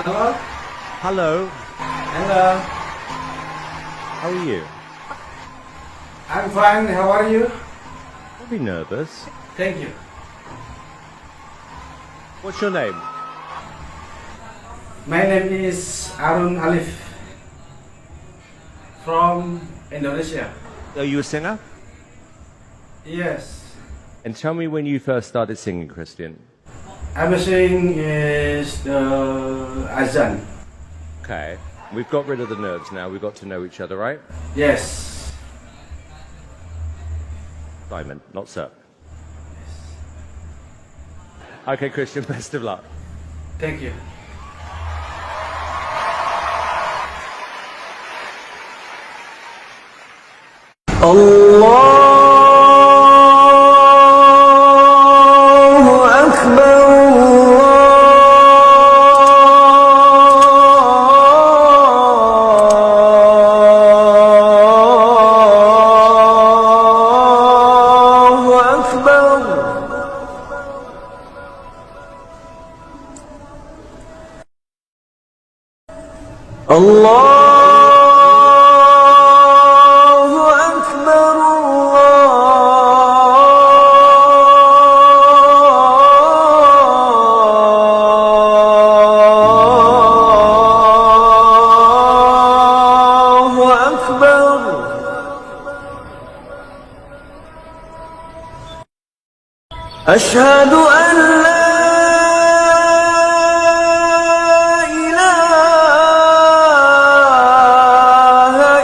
Hello? Hello, Hello. how are you? I'm fine. How are you? Don't be nervous. Thank you. What's your name? My name is Arun Alif from Indonesia. Are you a singer? Yes. And tell me when you first started singing, Christian. I'm saying is the Azan. Okay, we've got rid of the nerves now. We've got to know each other, right? Yes. Simon, not sir. Okay, Christian, best of luck. Thank you. الله أكبر الله أكبر الله أكبر الله أكبر أشهد أن لا إله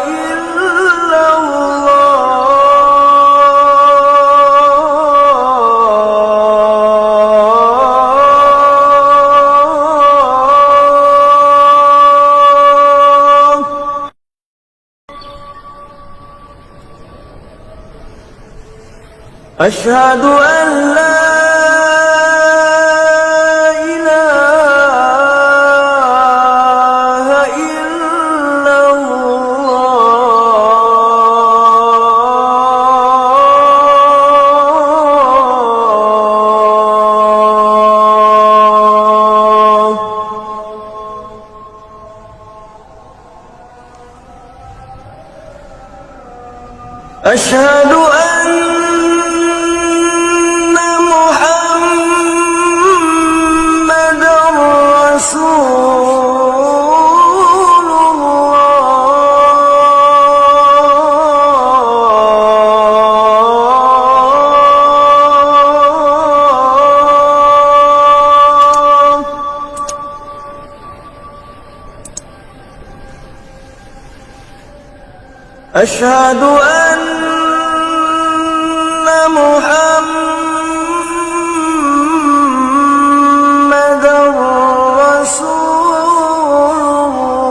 إلا الله أشهد أن لا إله إلا الله أشهد أن محمدا رسول الله أشهد أن محمدا رسول الله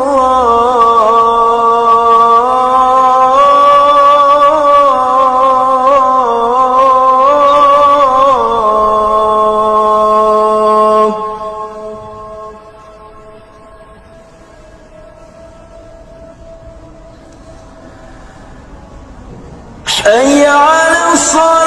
حي على الصلاة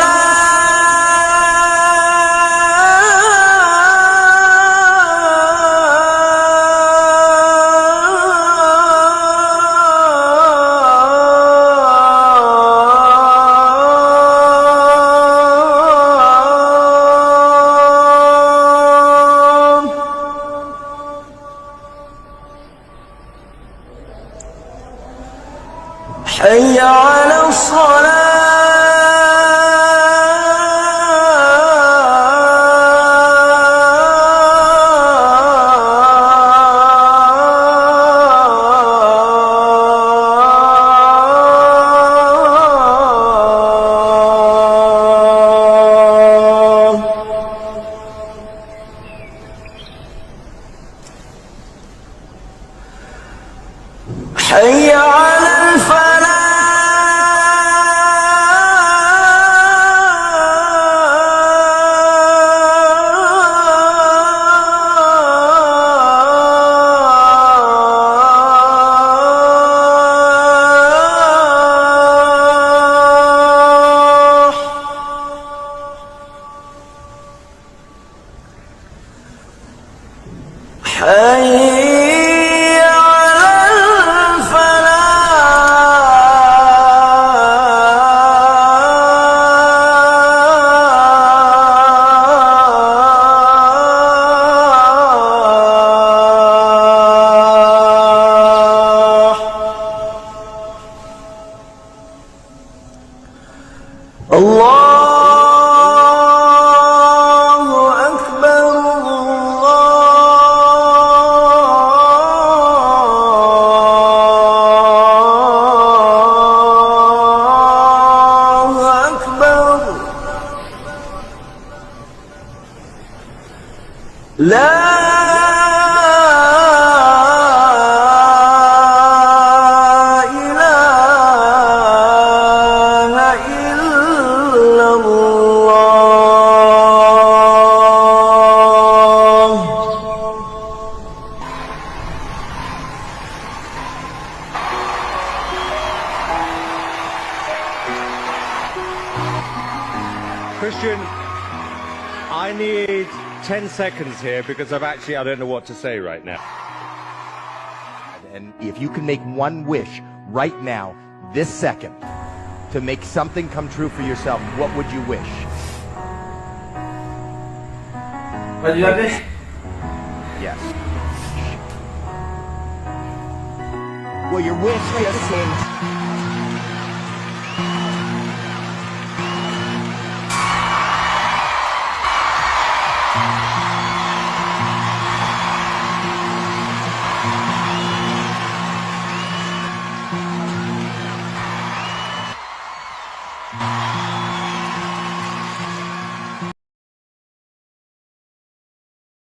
حي على الصلاة الله أكبر الله أكبر لا إله إلا الله Christian, I need 10 seconds here because I don't know what to say right now. And if you can make one wish right now, this second, to make something come true for yourself, what would you wish? What you have? Yes. Well, your wish just came